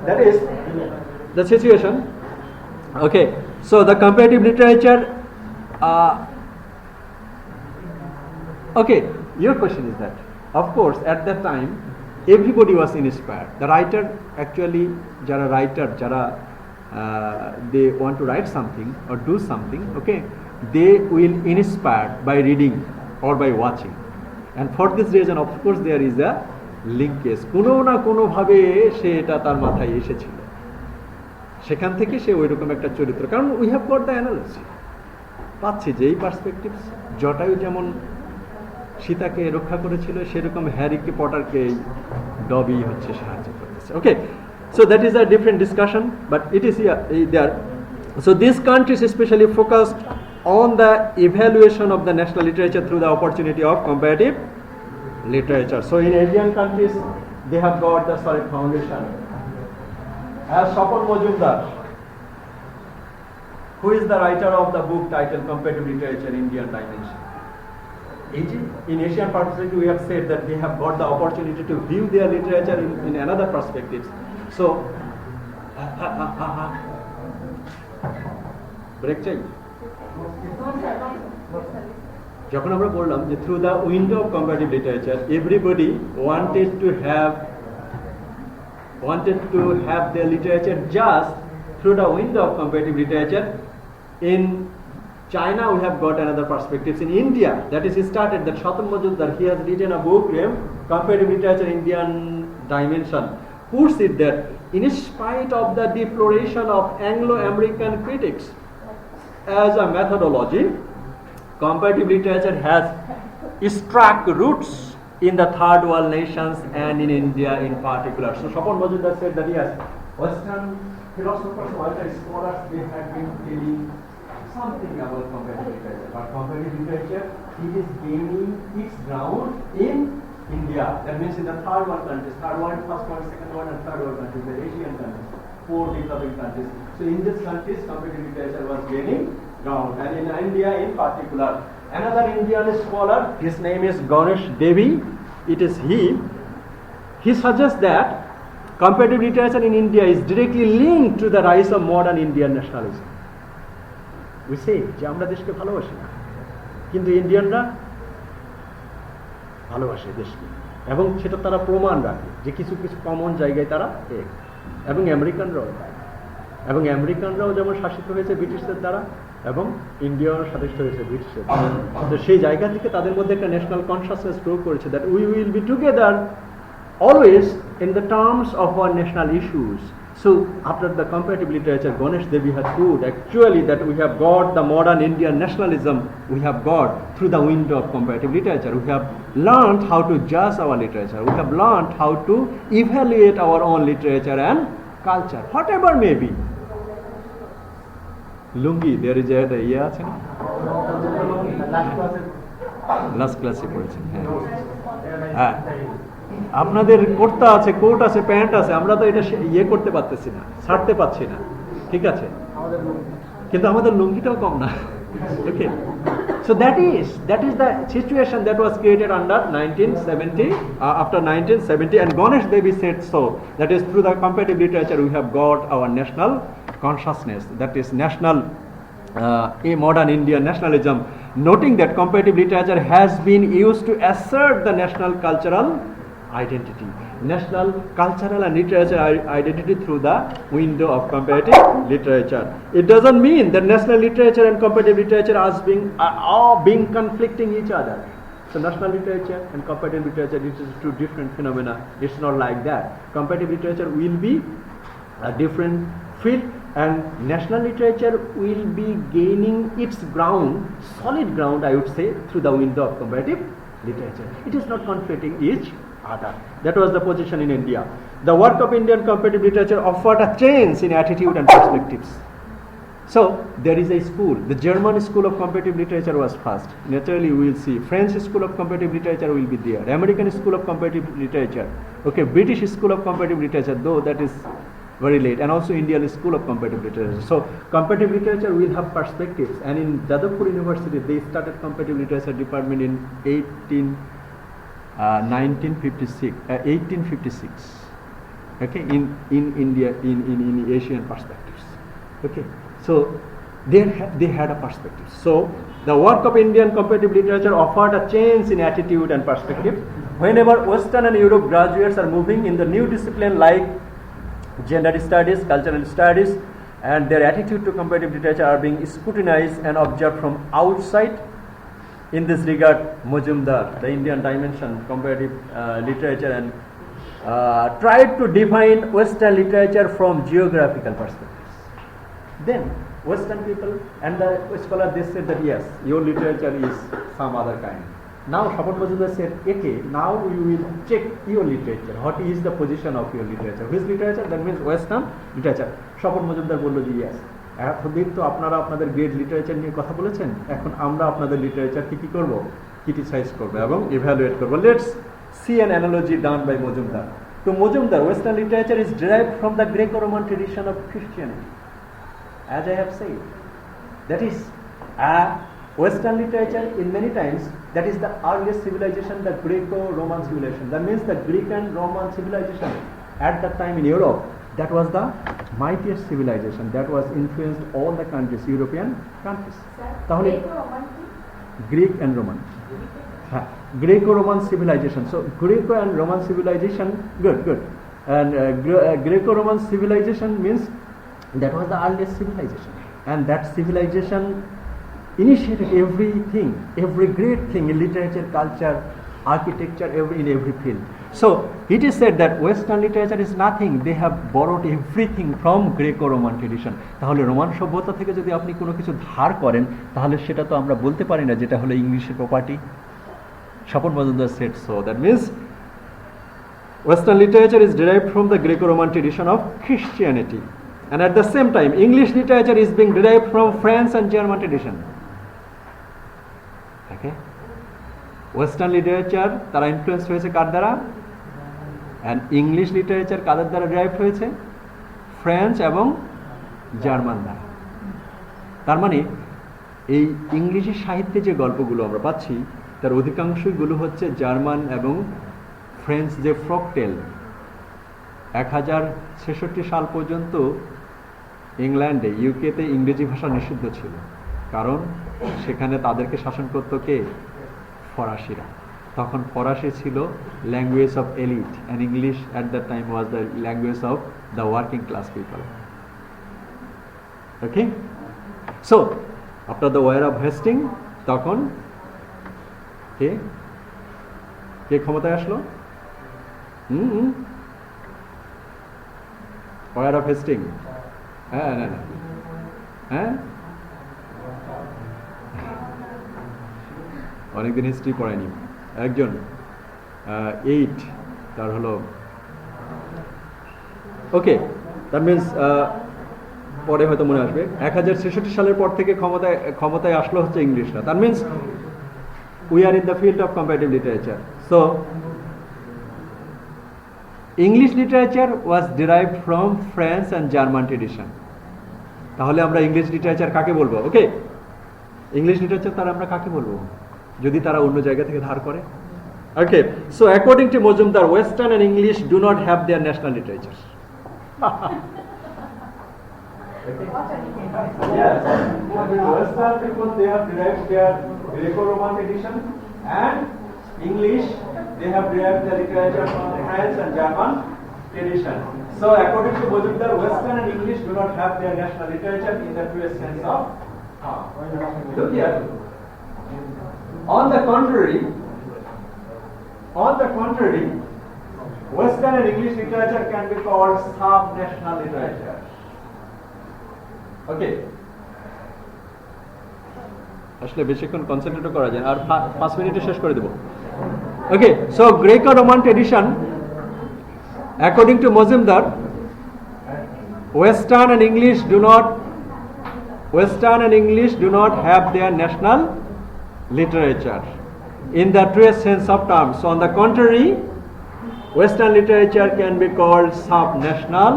that is the situation. Okay, so the comparative literature. Okay, your question is that, of course, at that time, everybody was inspired. The writer, actually, jara writer, they want to write something or do something, okay, they will inspired by reading or by watching. And for this reason, of course, there is a linkage. কোনো না কোনো ভাবে সে এটা তার মাথায় এসেছিল, সেখান থেকে সে ওইরকম একটা চরিত্র, কারণ we have got the analogy, পাচ্ছি যে এই পার্সপেক্টিভস, জটায়ু যেমন সীতাকে রক্ষা করেছিল, সেরকম হ্যারিকে পটারকে ডবি হচ্ছে সাহায্য করতেছে। ওকে, so that is a different discussion, but it is here, there. So these countries especially focused on the evaluation of the national literature through the opportunity of comparative literature. So in Asian countries, they have got the solid foundation. As Shapon Majumdar, who is the writer of the book titled Comparative Literature, Indian Dimension. In Asian perspective, we have said that they have got the opportunity to view their literature in another perspectives. So, break চাই। যখন আমরা বললাম যে through the window of comparative literature, everybody wanted to have their literature just through the window of comparative literature. In China, we have got another perspectives. In India, that is, he started that Shatan Majumdar, he has written a book named Comparative Literature, Indian Dimension. Puts it that in spite of the deploration of Anglo-American critics as a methodology, comparative literature has struck roots in the third world nations and in India in particular. So Shatan Majumdar said that yes, Western philosophers, Western scholars, they have been telling something about comparative literature, but comparative literature, it is gaining its ground in India. That means in the third world countries, third world, first world, second world, and third world countries, the Asian countries, 4 developing countries. So in these countries, comparative literature was gaining ground, and in India in particular. Another Indian scholar, his name is Ganesh Devi. It is he suggests that comparative literature in India is directly linked to the rise of modern Indian nationalism. We say যে আমরা দেশকে ভালোবাসি না, কিন্তু ইন্ডিয়ানরা ভালোবাসে দেশকে, এবং সেটা তারা প্রমাণ রাখে যে কিছু কিছু কমন জায়গায় তারা এক, এবং আমেরিকানরাও তাই, এবং আমেরিকানরাও যেমন শাসিত হয়েছে ব্রিটিশদের দ্বারা, এবং ইন্ডিয়াও শাসিত হয়েছে ব্রিটিশদের দ্বারা। তো সেই জায়গা থেকে তাদের মধ্যে একটা ন্যাশনাল কনসাসনেস গ্রো করেছে, that we will be together always in the terms of our national issues. So after the comparative literature, Ganesh Devi had proved actually that we have got the modern Indian nationalism, we have got through the window of comparative literature. We have learned how to judge our literature, we have learned how to evaluate our own literature and culture, whatever may be. Lungi, there is a আছে না, last ক্লাসে পড়েছেন, হ্যাঁ, আপনাদের কোটটা আছে, coat আছে, pant আছে, আমরা তো এটা ইয়ে করতে পারতেছি না, ছাড়তে পারছি না, ঠিক আছে, কিন্তু আমাদের লুঙ্গিটাও কম না। ওকে, so that is the situation that was created under 1970, after 1970, and Ganesh Devi said so, that is through the comparative literature we have got our national consciousness, that is national a modern Indian nationalism, noting that comparative literature has been used to assert the national cultural identity, national cultural and literature identity through the window of comparative literature. It doesn't mean that national literature and comparative literature are being conflicting each other. So national literature and comparative literature, this is two different phenomena. It's not like that. Comparative literature will be a different field, and national literature will be gaining its ground, solid ground, I would say, through the window of comparative literature. It is not conflicting each other. That was the position in India. The work of Indian comparative literature offered a change in attitude and perspectives. So there is a school, the German school of comparative literature was first. Naturally we will see French school of comparative literature will be there, American school of comparative literature, okay, British school of comparative literature, though that is very late, and also Indian school of comparative literature. So comparative literature will have perspectives, and in Jadavpur University they started comparative literature department in 1856, Okay, in India, in Asian perspectives. Okay, so they had a perspective. So the work of Indian comparative literature offered a change in attitude and perspective. Whenever Western and Europe graduates are moving in the new discipline like gender studies, cultural studies, and their attitude to comparative literature are being scrutinized and observed from outside. In this regard, Majumdar, the Indian dimension, comparative literature, and tried to define Western literature from geographical perspectives. Then Western people and the scholars, they said that yes, your literature is some other kind. Now Shapon Majumdar said, okay, now we will check your literature. What is the position of your literature? Which literature? That means Western literature. Shapon Majumdar বলল যে yes. এতদিন তো আপনারা আপনাদের grade literature নিয়ে কথা বলেছেন, এখন আমরা আপনাদের লিটারেচারকে কি করব? ক্রিটিসাইজ করব এবং ইভ্যালুয়েট করব. Let's see an analogy done by Majumdar. To Majumdar, Western literature is derived from the Greco-Roman tradition of Christianity. As I have said, that is Western literature in many times, that is the earliest civilization, the Greco-Roman civilization. That means the Greek and Roman civilization at that time in Europe, that was the mightiest civilization that was influenced all the countries, European countries. তাহলে Greek and Roman. Greco-Roman civilization. So Greco and Roman civilization, good. And Greco-Roman civilization means that was the earliest civilization, and that civilization initiated everything, every great thing in literature, culture, architecture, in every field. So it is said that Western literature is nothing. They have borrowed everything from Greco-Roman tradition. তাহলে Roman সভ্যতা থেকে যদি আপনি কোনো কিছু ধার করেন, তাহলে সেটা তো আমরা বলতে পারি না যেটা হলো ইংলিশের property. Shapon Majumdar said so. That means Western literature is derived from the Greco-Roman tradition of Christianity, and at the same time, English literature is being derived from French and German tradition. Okay, Western literature তারা influence হয়েছে কার দ্বারা, and English literature কাদের দ্বারা derived হয়েছে? French এবং German দ্বারা. তার মানে এই ইংলিশি সাহিত্যে যে গল্পগুলো আমরা পাচ্ছি তার অধিকাংশগুলো হচ্ছে জার্মান এবং ফ্রেঞ্চ যে ফ্রকটেল. 1066 সাল পর্যন্ত ইংল্যান্ডে, ইউকেতে ইংরেজি ভাষা নিষিদ্ধ ছিল, কারণ সেখানে তাদেরকে শাসন করত কে? ফরাসিরা. তখন ফরাসি ছিল language of elite, and English at that time was the language of the working class people. Okay, so after the war of Hasting, তখন কে ক্ষমতায় আসলো? War of Hasting. অনেকদিন হিস্ট্রি পড়ায়নি. একজন 8 তার হলো, ওকে, দ্যাট মিনস পরে হয়তো মনে আসবে, 1066 সালের পর থেকে ক্ষমতায় আসলো হচ্ছে ইংলিশরা. That means we are in the field of comparative literature. So English literature was derived from French and German tradition. তাহলে আমরা ইংলিশ লিটারেচার কাকে বলবো? ওকে, ইংলিশ লিটারেচার তারা আমরা কাকে বলবো যদি তারা অন্য জায়গা থেকে ধার করে? ওকে, so according to Majumdar, Western and English do not have their national literatures. Yes, Western people, they have derived their Greco-Roman tradition, and English, they have derived their literature from French and German tradition. So according to Majumdar, Western and English do not have their national literature in the truest sense of look here. On the contrary, Western and English literature can be called sub-national literature. Okay, আসলে বেশিক্ষণ concentrate করা যায়, আর 5 মিনিটে শেষ করে দেব. ওকে, so Greco-Roman tradition, according to Majumdar, Western and English do not have their national literature in the truest sense of terms. So on the contrary, Western literature can be called sub-national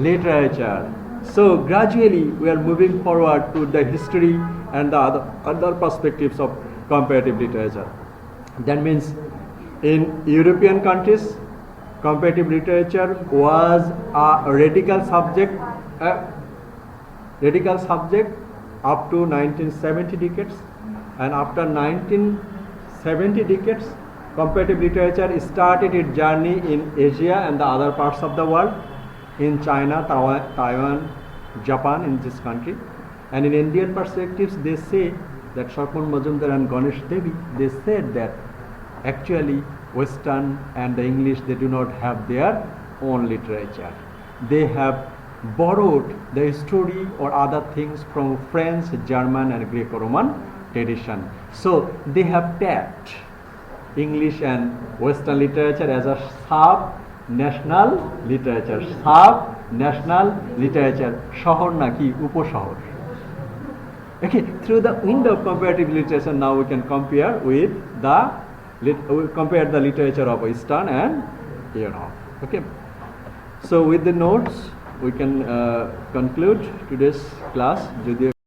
literature. So gradually we are moving forward to the history and the other perspectives of comparative literature. That means in European countries, comparative literature was a radical subject up to 1970 decades, and after 1970 decades, comparative literature started its journey in Asia and the other parts of the world, in China, Taiwan, Japan, in this country. And in Indian perspectives, they say that Sharpon Majumdar and Ganesh Devi, they said that actually Western and the English, they do not have their own literature. They have borrowed the story or other things from French, German and Greco-Roman tradition. So they have tapped English and Western literature as a sub-national literature. Sub-national literature. Shahor naki upo-shahor. Okay, through the window of comparative literature, now we can compare the literature of Eastern and Europe. Okay, so with the notes we can conclude today's class.